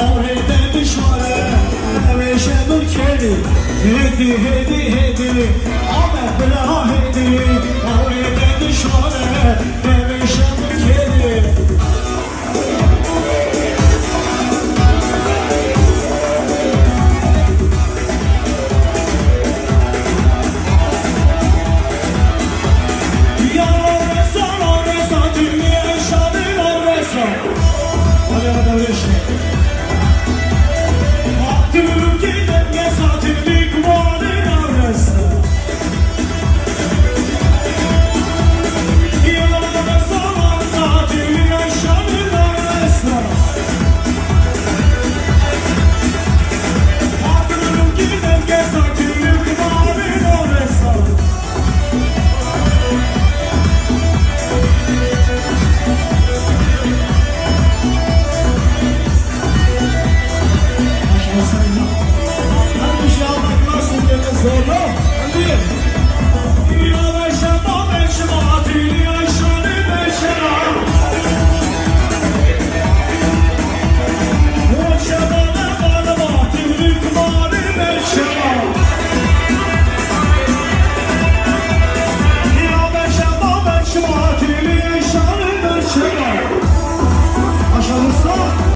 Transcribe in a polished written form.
Avrede düşmanı Eveşe dur kedi Hedi hedi hedi Ahmet bela hedi Avrede düşmanı Eveşe dur kedi Zorla, hadi. Ya ben şema ben şema